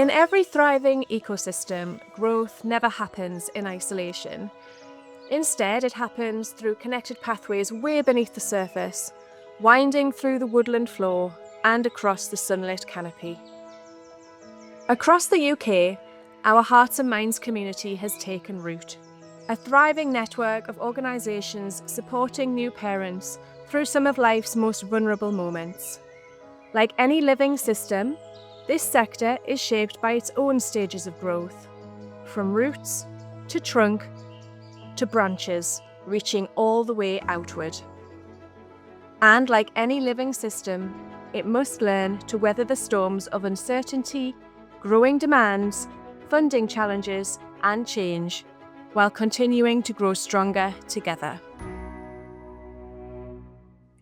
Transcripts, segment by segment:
In every thriving ecosystem, growth never happens in isolation. Instead, it happens through connected pathways way beneath the surface, winding through the woodland floor and across the sunlit canopy. Across the UK, our Hearts and Minds community has taken root, a thriving network of organisations supporting new parents through some of life's most vulnerable moments. Like any living system, this sector is shaped by its own stages of growth, from roots to trunk to branches, reaching all the way outward. And like any living system, it must learn to weather the storms of uncertainty, growing demands, funding challenges, and change, while continuing to grow stronger together.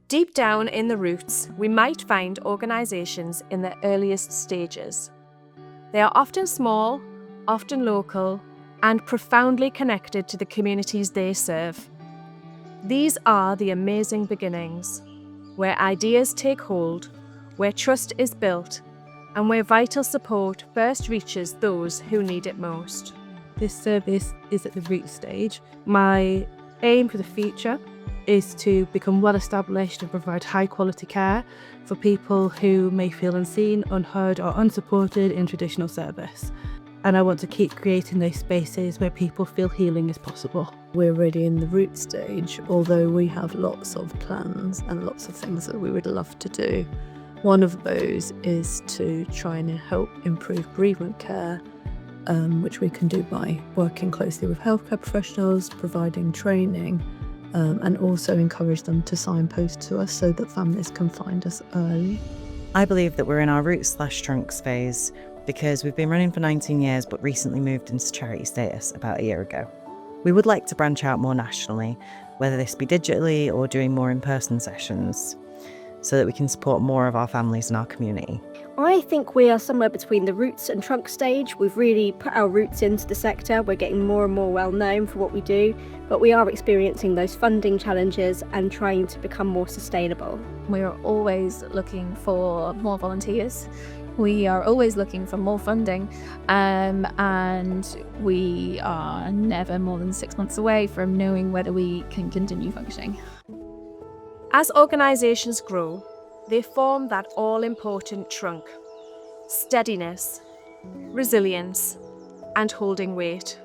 Deep down in the roots, we might find organisations in their earliest stages. They are often small, often local, and profoundly connected to the communities they serve. These are the amazing beginnings, where ideas take hold, where trust is built, and where vital support first reaches those who need it most. This service is at the root stage. My aim for the future is to become well established and provide high quality care for people who may feel unseen, unheard or unsupported in traditional service. And I want to keep creating those spaces where people feel healing is possible. We're already in the root stage, although we have lots of plans and lots of things that we would love to do. One of those is to try and help improve bereavement care, which we can do by working closely with healthcare professionals, providing training, and also encourage them to signpost to us so that families can find us early. I believe that we're in our roots/trunks phase because we've been running for 19 years but recently moved into charity status about a year ago. We would like to branch out more nationally, whether this be digitally or doing more in-person sessions, so that we can support more of our families in our community. I think we are somewhere between the roots and trunk stage. We've really put our roots into the sector. We're getting more and more well known for what we do, but we are experiencing those funding challenges and trying to become more sustainable. We are always looking for more volunteers. We are always looking for more funding, and we are never more than 6 months away from knowing whether we can continue functioning. As organisations grow, they form that all-important trunk: steadiness, resilience, and holding weight.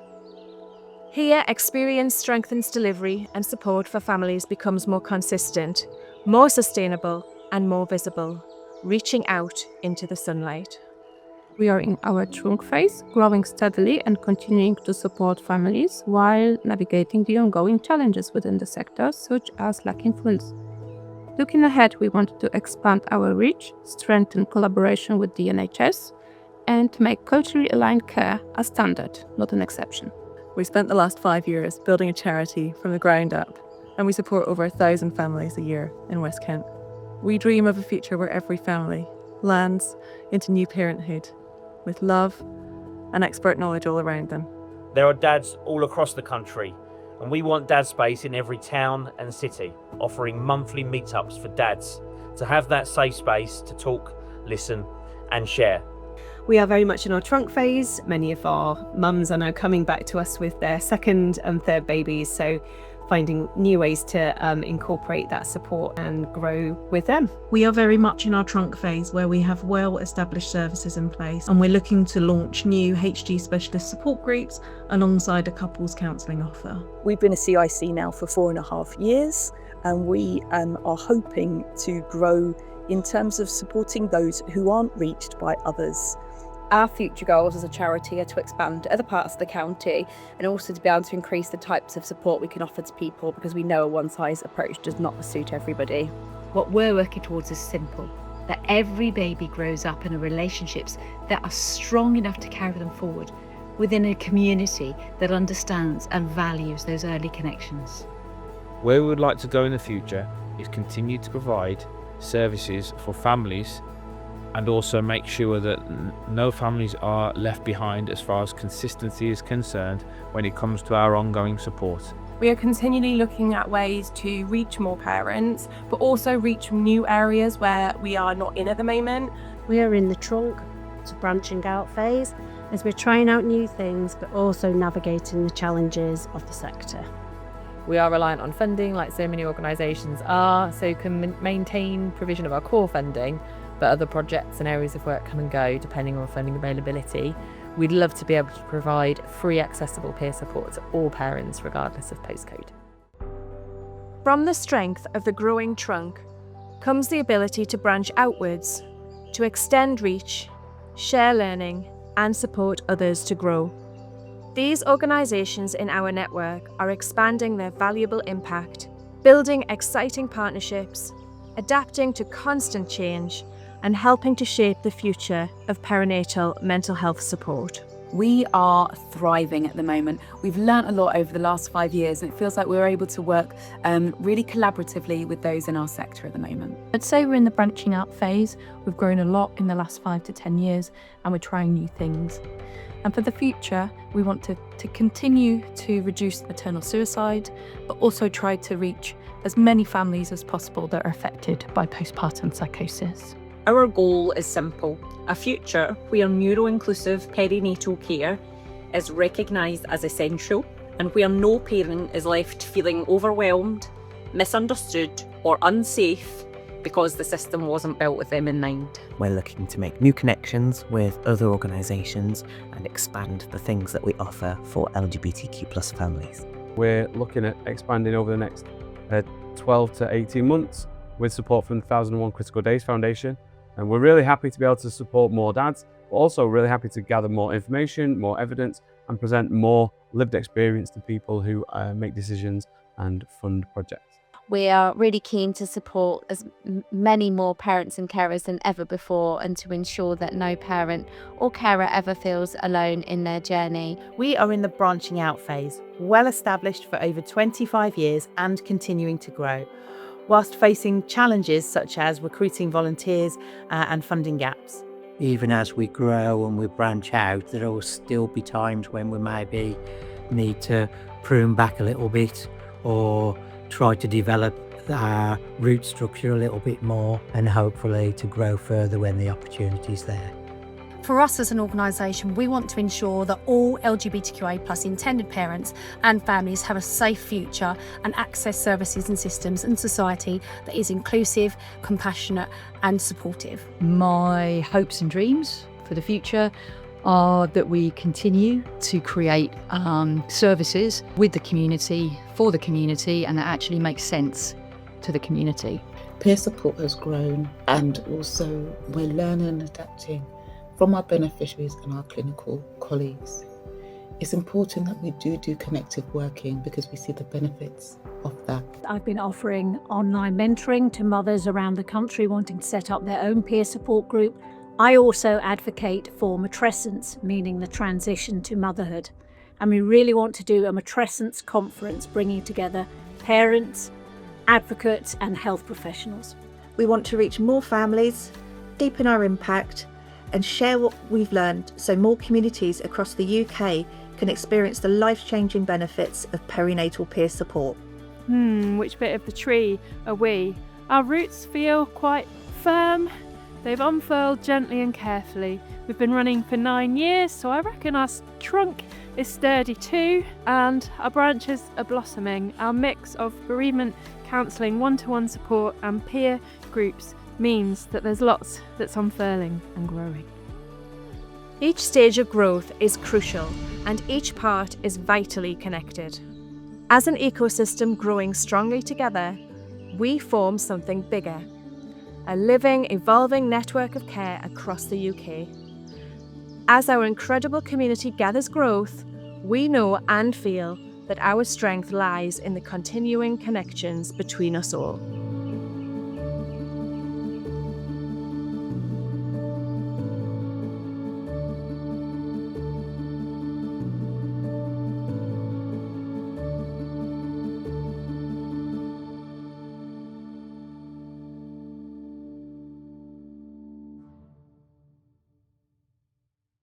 Here, experience strengthens delivery and support for families becomes more consistent, more sustainable, and more visible, reaching out into the sunlight. We are in our trunk phase, growing steadily and continuing to support families while navigating the ongoing challenges within the sector, such as lacking funds. Looking ahead, we want to expand our reach, strengthen collaboration with the NHS, and make culturally aligned care a standard, not an exception. We spent the last 5 years building a charity from the ground up, and we support over 1,000 families a year in West Kent. We dream of a future where every family lands into new parenthood with love and expert knowledge all around them. There are dads all across the country, and we want Dad Space in every town and city, offering monthly meetups for dads to have that safe space to talk, listen and share. We are very much in our trunk phase. Many of our mums are now coming back to us with their second and third babies, so finding new ways to incorporate that support and grow with them. We are very much in our trunk phase where we have well-established services in place, and we're looking to launch new HG specialist support groups alongside a couples counselling offer. We've been a CIC now for 4.5 years, and we are hoping to grow in terms of supporting those who aren't reached by others. Our future goals as a charity are to expand to other parts of the county and also to be able to increase the types of support we can offer to people, because we know a one-size approach does not suit everybody. What we're working towards is simple: that every baby grows up in relationships that are strong enough to carry them forward within a community that understands and values those early connections. Where we would like to go in the future is continue to provide services for families and also make sure that no families are left behind as far as consistency is concerned when it comes to our ongoing support. We are continually looking at ways to reach more parents, but also reach new areas where we are not in at the moment. We are in the trunk to branching out phase, as we're trying out new things but also navigating the challenges of the sector. We are reliant on funding, like so many organisations are, so can maintain provision of our core funding, but other projects and areas of work come and go depending on funding availability. We'd love to be able to provide free accessible peer support to all parents regardless of postcode. From the strength of the growing trunk comes the ability to branch outwards, to extend reach, share learning, and support others to grow. These organisations in our network are expanding their valuable impact, building exciting partnerships, adapting to constant change, and helping to shape the future of perinatal mental health support. We are thriving at the moment. We've learnt a lot over the last 5 years, and it feels like we're able to work really collaboratively with those in our sector at the moment. I'd say we're in the branching out phase. We've grown a lot in the last 5 to 10 years, and we're trying new things. And for the future, we want to continue to reduce maternal suicide, but also try to reach as many families as possible that are affected by postpartum psychosis. Our goal is simple: a future where neuro-inclusive perinatal care is recognised as essential and where no parent is left feeling overwhelmed, misunderstood or unsafe because the system wasn't built with them in mind. We're looking to make new connections with other organisations and expand the things that we offer for LGBTQ+ families. We're looking at expanding over the next 12 to 18 months with support from the 1001 Critical Days Foundation. And we're really happy to be able to support more dads, but also really happy to gather more information, more evidence, and present more lived experience to people who make decisions and fund projects. We are really keen to support as many more parents and carers than ever before, and to ensure that no parent or carer ever feels alone in their journey. We are in the branching out phase, well established for over 25 years and continuing to grow, whilst facing challenges such as recruiting volunteers and funding gaps. Even as we grow and we branch out, there will still be times when we maybe need to prune back a little bit or try to develop our root structure a little bit more, and hopefully to grow further when the opportunity is there. For us as an organisation, we want to ensure that all LGBTQIA+ intended parents and families have a safe future and access services and systems and society that is inclusive, compassionate and supportive. My hopes and dreams for the future are that we continue to create services with the community, for the community, and that actually makes sense to the community. Peer support has grown, and also we're learning and adapting from our beneficiaries and our clinical colleagues. It's important that we do connective working because we see the benefits of that. I've been offering online mentoring to mothers around the country wanting to set up their own peer support group. I also advocate for matrescence, meaning the transition to motherhood. And we really want to do a matrescence conference bringing together parents, advocates and health professionals. We want to reach more families, deepen our impact and share what we've learned so more communities across the UK can experience the life-changing benefits of perinatal peer support. Which bit of the tree are we? Our roots feel quite firm. They've unfurled gently and carefully. We've been running for 9 years, so I reckon our trunk is sturdy too, and our branches are blossoming. Our mix of bereavement counselling, one-to-one support and peer groups means that there's lots that's unfurling and growing. Each stage of growth is crucial, and each part is vitally connected. As an ecosystem growing strongly together, we form something bigger. A living, evolving network of care across the UK. As our incredible community gathers growth, we know and feel that our strength lies in the continuing connections between us all.